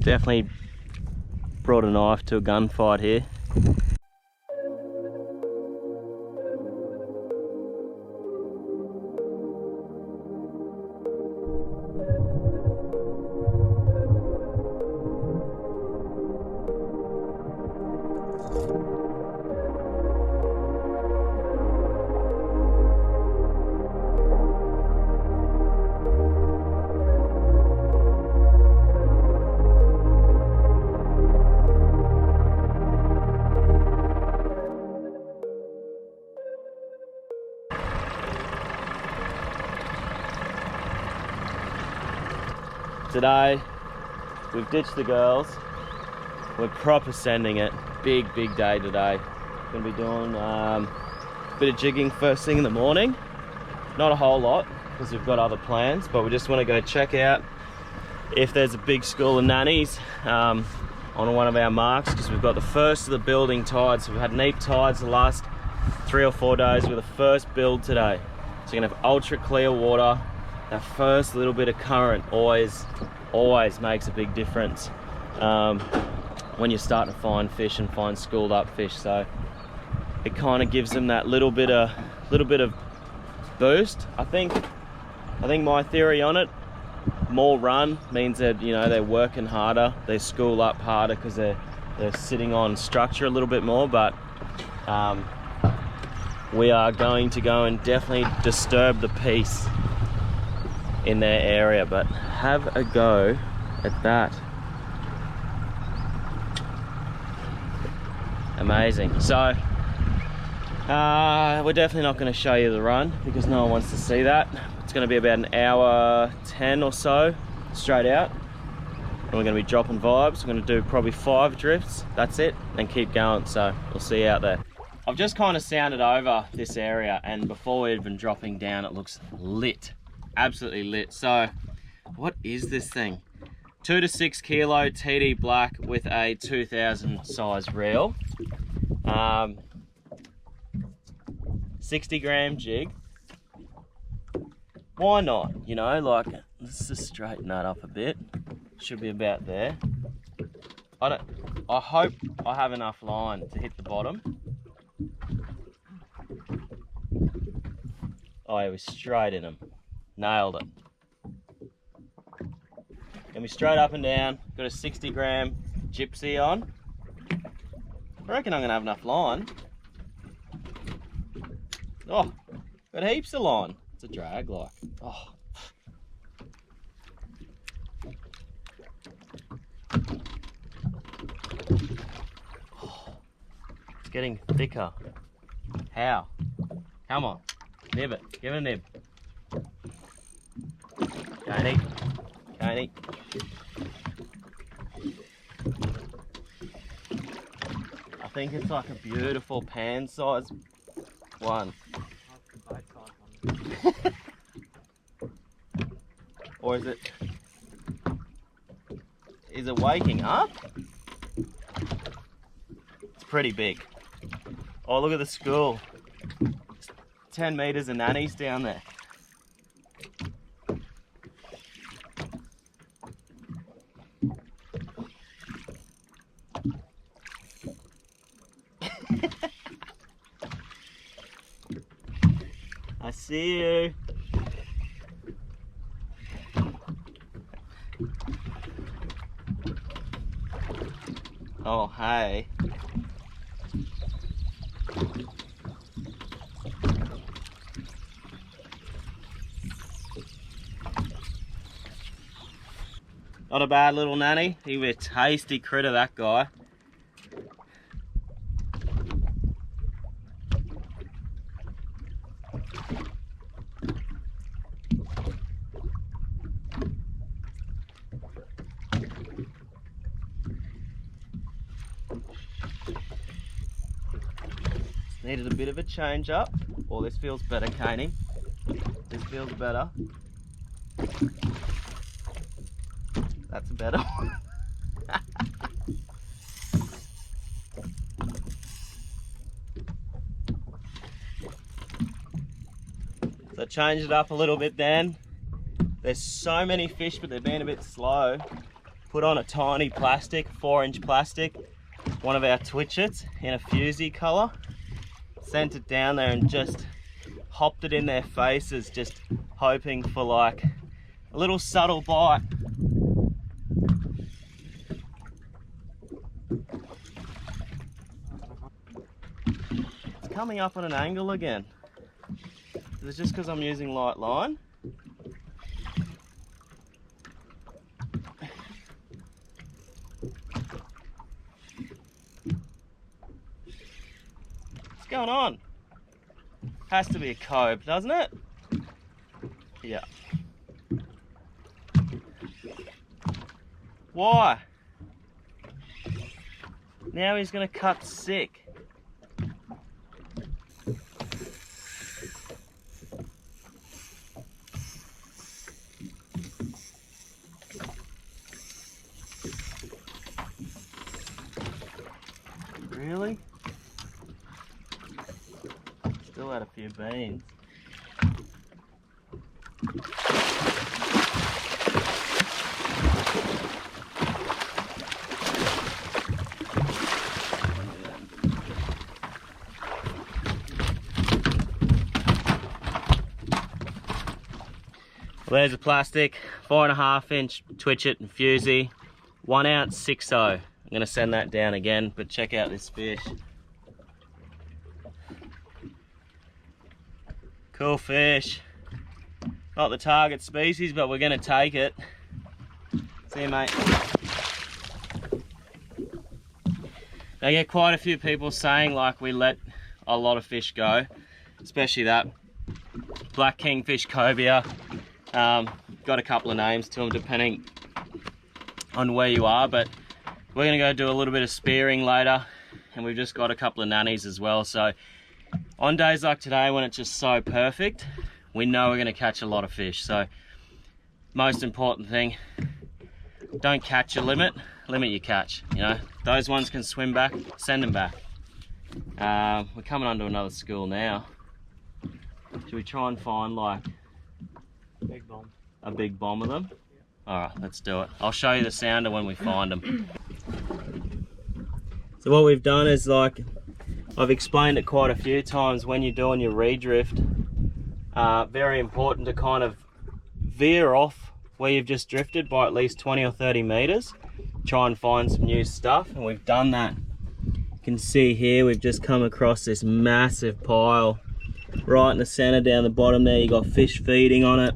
Definitely brought a knife to a gunfight here. Today, we've ditched the girls. We're proper sending it. Big day today. Gonna be doing a bit of jigging first thing in the morning. Not a whole lot, because we've got other plans, but we just want to go check out if there's a big school of nannies on one of our marks, because we've got the first of the building tides. So we've had neap tides the last 3 or 4 days. We're the first build today. So you're gonna have ultra clear water. That first little bit of current always makes a big difference when you're starting to find fish and find schooled up fish. So it kind of gives them that little bit of boost. I think my theory on it, more run means that, you know, they're working harder, they school up harder because they're sitting on structure a little bit more. But we are going to go and definitely disturb the peace in their area, but have a go at that. Amazing. So we're definitely not going to show you the run because no one wants to see that. It's going to be about an hour 10 or so straight out, and we're going to be dropping vibes. We're going to do probably 5 drifts, that's it, and keep going. So we'll see you out there. I've just kind of sounded over this area, and before we're even dropping down, it looks lit. Absolutely lit. So what is this thing? 2 to 6 kilo TD black with a 2000 size reel, 60 gram jig. Why not? You know, like, let's just straighten that up a bit. Should be about there. I hope I have enough line to hit the bottom. Oh, he was straight in them. Nailed it. Gonna be straight up and down. Got a 60 gram gypsy on. I reckon I'm gonna have enough line. Oh, got heaps of line. It's a drag, like. Oh. It's getting thicker. How? Come on, nib it. Give it a nib. Coney. I think it's like a beautiful pan size one. Or is it waking up? It's pretty big. Oh, look at the school. It's 10 meters of nannies down there. I see you. Oh, hey. Not a bad little nanny. He was a tasty critter, that guy. Needed a bit of a change up. Oh, this feels better, Caney. This feels better. That's a better one. So change it up a little bit then. There's so many fish, but they're being a bit slow. put on a tiny plastic, 4-inch plastic, one of our twitchets in a fusey colour, sent it down there and just hopped it in their faces, just hoping for like a little subtle bite. It's coming up on an angle again. Is it just because I'm using light line? What's going on? Has to be a cove, doesn't it? Yeah. Why? Now he's gonna cut sick. Really? Still had a few beans. Well, there's a plastic, 4.5-inch twitchet and fusey, 1 ounce 6.0. I'm gonna send that down again, but check out this fish. Cool fish. Not the target species, but we're gonna take it. See you, mate. I get quite a few people saying like we let a lot of fish go, especially that black kingfish cobia. Got a couple of names to them depending on where you are, but we're gonna go do a little bit of spearing later, and we've just got a couple of nannies as well. So on days like today when it's just so perfect, we know we're gonna catch a lot of fish. So most important thing, don't catch your limit, limit your catch. You know, those ones can swim back, send them back. We're coming onto another school now. Should we try and find like big bomb, a big bomb of them? Yeah. All right, let's do it. I'll show you the sounder when we find them. So what we've done is, like I've explained it quite a few times, when you're doing your redrift, very important to kind of veer off where you've just drifted by at least 20 or 30 meters. Try and find some new stuff, and we've done that. You can see here we've just come across this massive pile right in the center. Down the bottom there, you got fish feeding on it,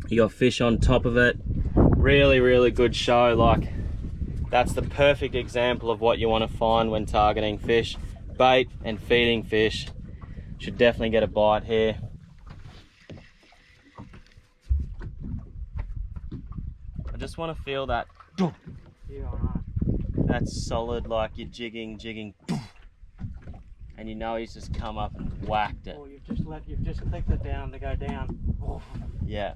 you got fish on top of it. Really good show. Like, that's the perfect example of what you want to find when targeting fish. Bait and feeding fish. Should definitely get a bite here. I just want to feel that. Yeah, I know. That's solid, like you're jigging, and you know he's just come up and whacked it. Or you've just clicked it down to go down. Oh. Yeah.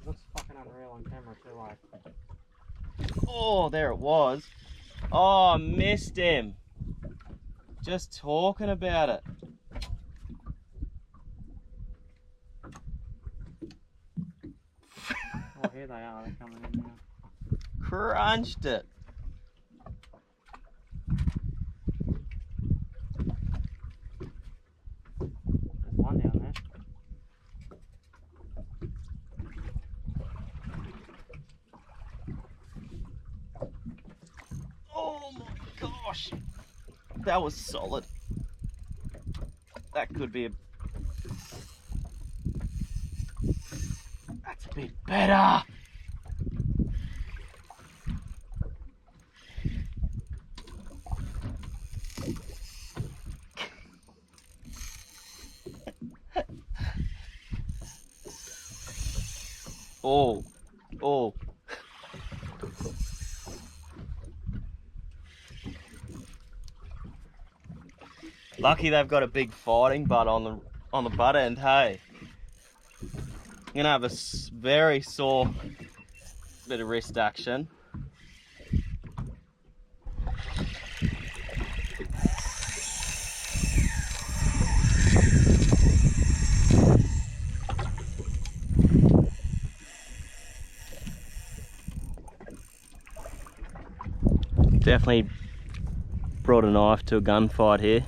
Looks fucking unreal on camera too, like. Oh, there it was. Oh, missed him. Just talking about it. Oh, here they are. They're coming in now. Crunched it. There's one down there. Oh my gosh. That was solid. That could be a... That's a bit better. Oh. Lucky they've got a big fighting butt on the butt end, hey. I'm gonna have a very sore bit of wrist action. Definitely brought a knife to a gunfight here.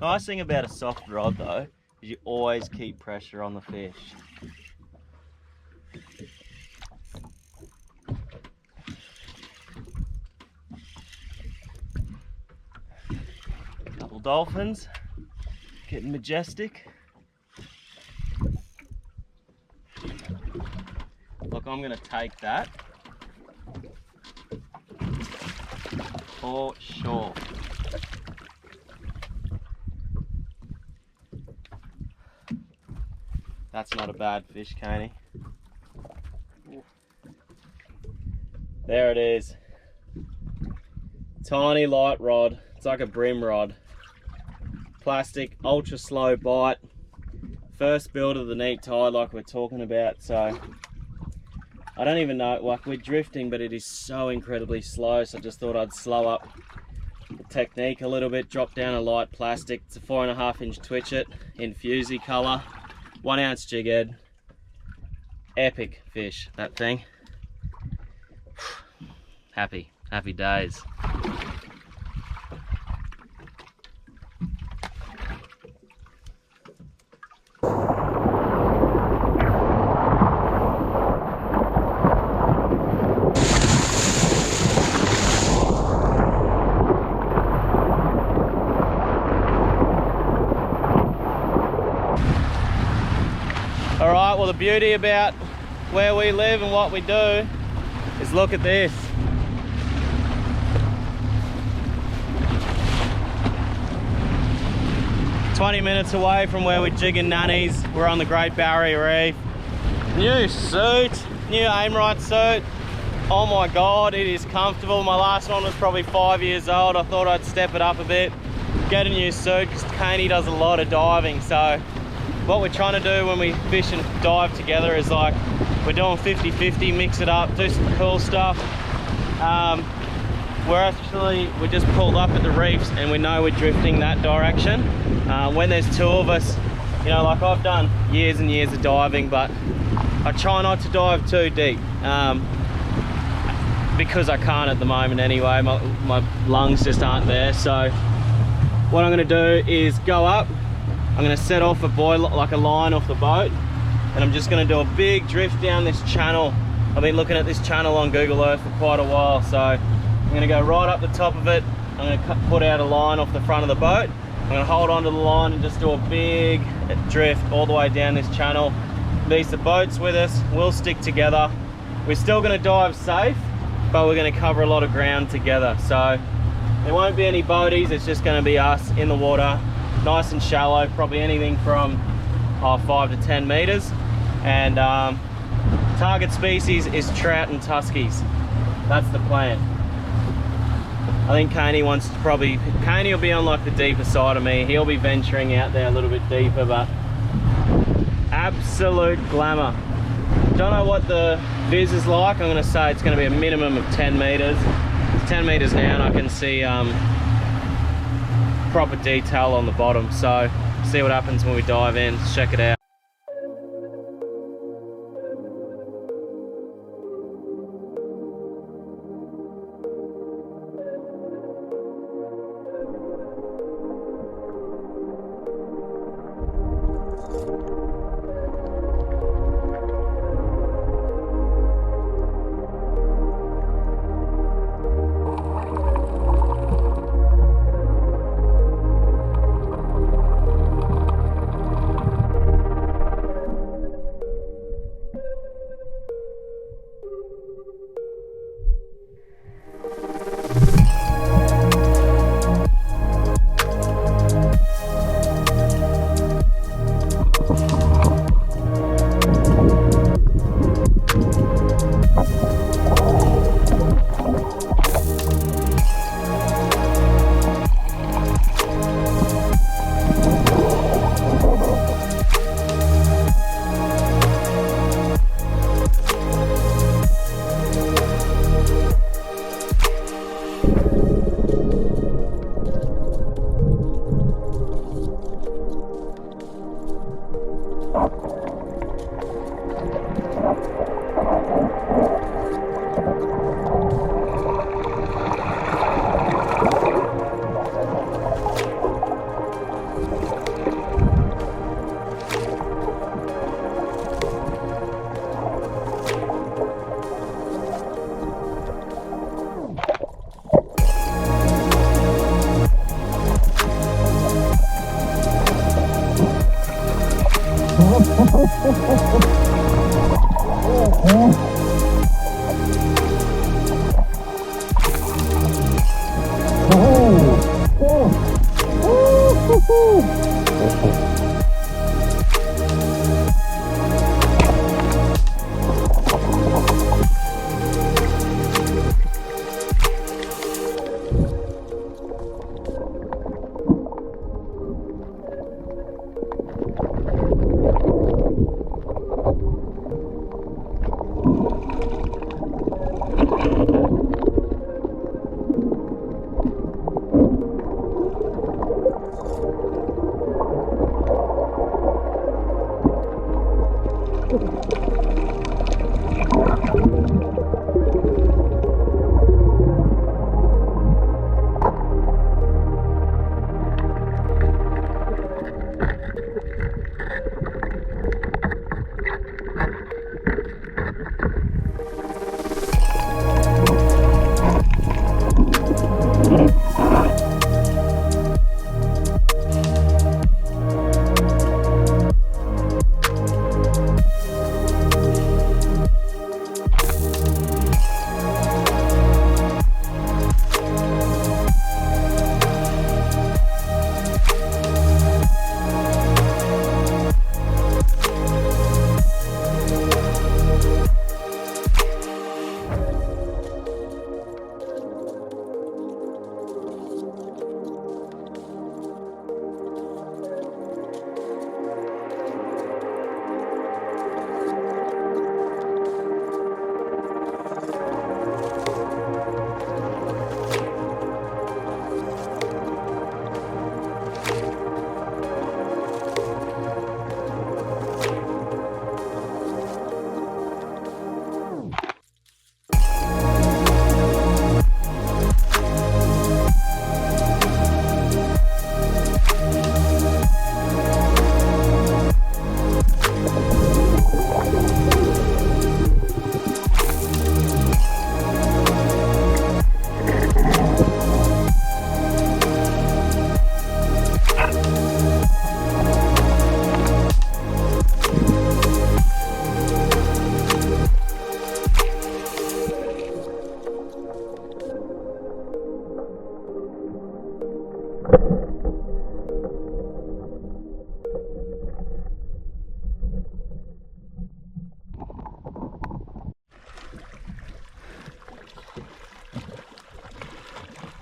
Nice thing about a soft rod though, is you always keep pressure on the fish. Couple dolphins, getting majestic. Look, I'm gonna take that for sure. That's not a bad fish, Caney. There it is. Tiny light rod. It's like a brim rod. Plastic, ultra slow bite. First build of the neat tide like we're talking about, so I don't even know, like we're drifting, but it is so incredibly slow, so I just thought I'd slow up the technique a little bit, drop down a light plastic. It's a 4.5 inch twitchet in fusy colour. 1 ounce jig head. Epic fish, that thing. Happy days. Alright, well the beauty about where we live and what we do is look at this. "20 minutes away from where we're jigging nannies. We're on the Great Barrier Reef. New suit, new aim right suit. Oh my god, it is comfortable. My last one was probably 5 years old. I thought I'd step it up a bit, get a new suit, because Caney does a lot of diving. So what we're trying to do when we fish and dive together is like, we're doing 50-50, mix it up, do some cool stuff. We just pulled up at the reefs and we know we're drifting that direction. When there's two of us, you know, like I've done years and years of diving, but I try not to dive too deep because I can't at the moment anyway. My lungs just aren't there. So what I'm gonna do is go up. I'm gonna set off a buoy, like a line off the boat, and I'm just gonna do a big drift down this channel. I've been looking at this channel on Google Earth for quite a while, so I'm gonna go right up the top of it. I'm gonna put out a line off the front of the boat. I'm gonna hold onto the line and just do a big drift all the way down this channel. At least the boat's with us, we'll stick together. We're still gonna dive safe, but we're gonna cover a lot of ground together. So there won't be any boaties, it's just gonna be us in the water. Nice and shallow, probably anything from 5 to 10 meters. And target species is trout and tuskies. That's the plan. I think Caney wants to Caney will be on like the deeper side of me. He'll be venturing out there a little bit deeper, but absolute glamour. Don't know what the viz is like. I'm gonna say it's gonna be a minimum of 10 meters. It's 10 meters now and I can see proper detail on the bottom, so see what happens when we dive in. Let's check it out.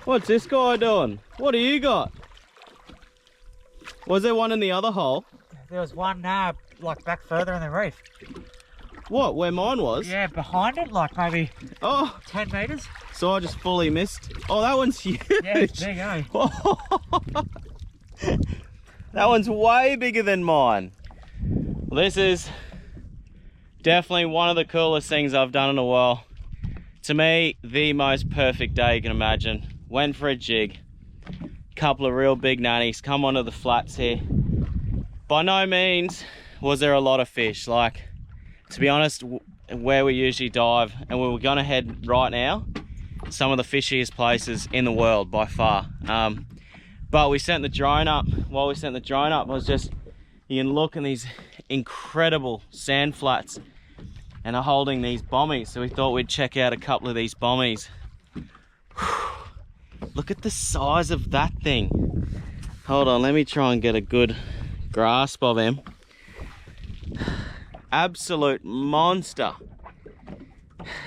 What's this guy doing? What do you got? Was there one in the other hole? There was one like back further in the reef. What, where mine was? Yeah, behind it, like maybe 10 metres. So I just fully missed. Oh, that one's huge. Yeah, it's big, eh? That one's way bigger than mine. Well, this is definitely one of the coolest things I've done in a while. To me, the most perfect day you can imagine. Went for a jig. Couple of real big nannies come onto the flats here. By no means was there a lot of fish. Like, to be honest, where we usually dive, and we were gonna head right now, some of the fishiest places in the world by far. But we sent the drone up. While we sent the drone up, was just, you can look in these incredible sand flats and are holding these bommies. So we thought we'd check out a couple of these bommies. Look at the size of that thing. Hold on, let me try and get a good grasp of him. Absolute monster.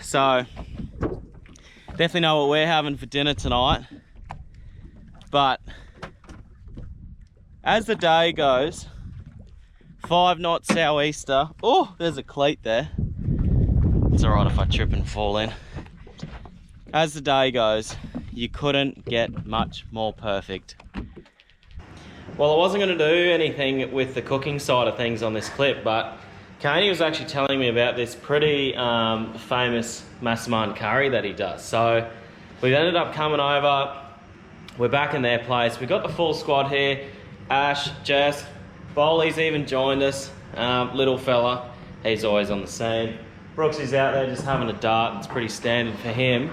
So definitely know what we're having for dinner tonight. But as the day goes, 5 knot sou'easter. Oh, there's a cleat there. It's all right if I trip and fall in. As the day goes, you couldn't get much more perfect. Well, I wasn't going to do anything with the cooking side of things on this clip, but Kanye was actually telling me about this pretty famous massaman curry that he does. So we've ended up coming over. We're back in their place. We've got the full squad here. Ash, Jess, Bowley's even joined us. Little fella, he's always on the scene. Brooks is out there just having a dart. It's pretty standard for him.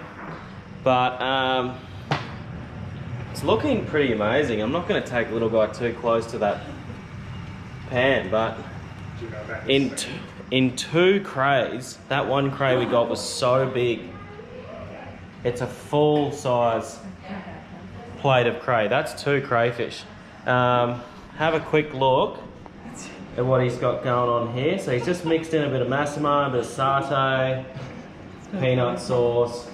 But it's looking pretty amazing. I'm not going to take little guy too close to that pan, but in two crays, that one cray we got was so big. It's a full size plate of cray. That's 2 crayfish. Have a quick look at what he's got going on here. So he's just mixed in a bit of massaman, a bit of satay, peanut sauce,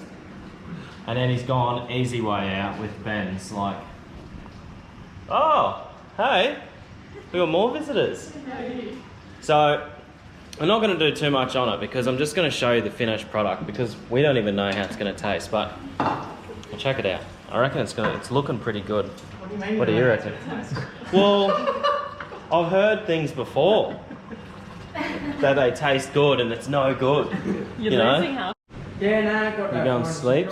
and then he's gone easy way out with Ben's. Like, oh, hey, we got more visitors. So I'm not going to do too much on it because I'm just going to show you the finished product because we don't even know how it's going to taste. But we'll check it out. I reckon it's looking pretty good. What do you mean? What do you reckon? Well, I've heard things before that they taste good and it's no good. You're you know? losing half. Yeah, no, I got that. You going to sleep?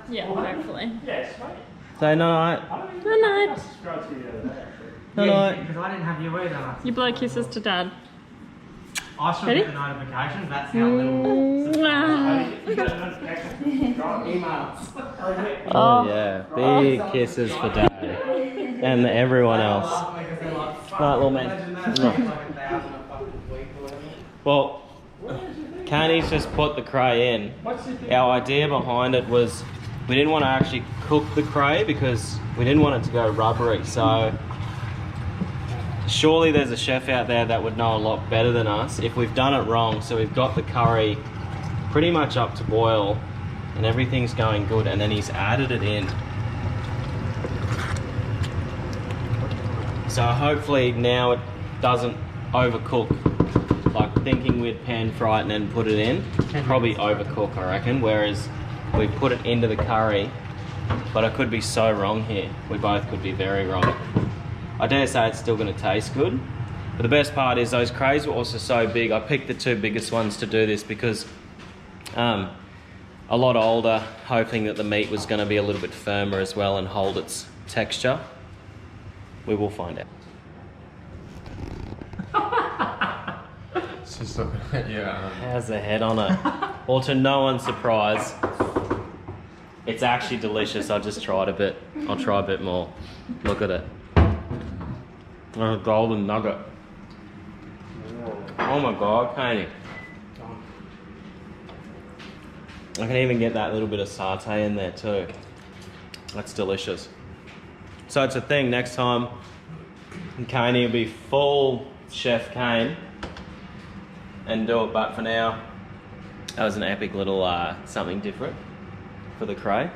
Yeah, hopefully. Say night. Good night. No night. Because I didn't have you either. You blow kisses to Dad. I still Ready? get the notifications, that's how little. Emails. Oh yeah, big kisses for Dad and everyone else. Right, little man. Well, Candy's just put the cray in. Our idea behind it was we didn't want to actually cook the cray because we didn't want it to go rubbery. So surely there's a chef out there that would know a lot better than us if we've done it wrong. So we've got the curry pretty much up to boil and everything's going good, and then he's added it in. So hopefully now it doesn't overcook, like thinking we'd pan fry it and then put it in. Probably overcook, I reckon, whereas we put it into the curry. But I could be so wrong here. We both could be very wrong. I dare say it's still going to taste good. But the best part is those crays were also so big. I picked the 2 biggest ones to do this because a lot older, hoping that the meat was going to be a little bit firmer as well and hold its texture. We will find out. It's just looking at you. How's the head on it? Well, to no one's surprise, it's actually delicious. I just tried a bit. I'll try a bit more. Look at it. A golden nugget. Oh my God, Caney. I can even get that little bit of satay in there too. That's delicious. So it's a thing, next time Caney will be full Chef Kane and do it, but for now, that was an epic little something different for the cray.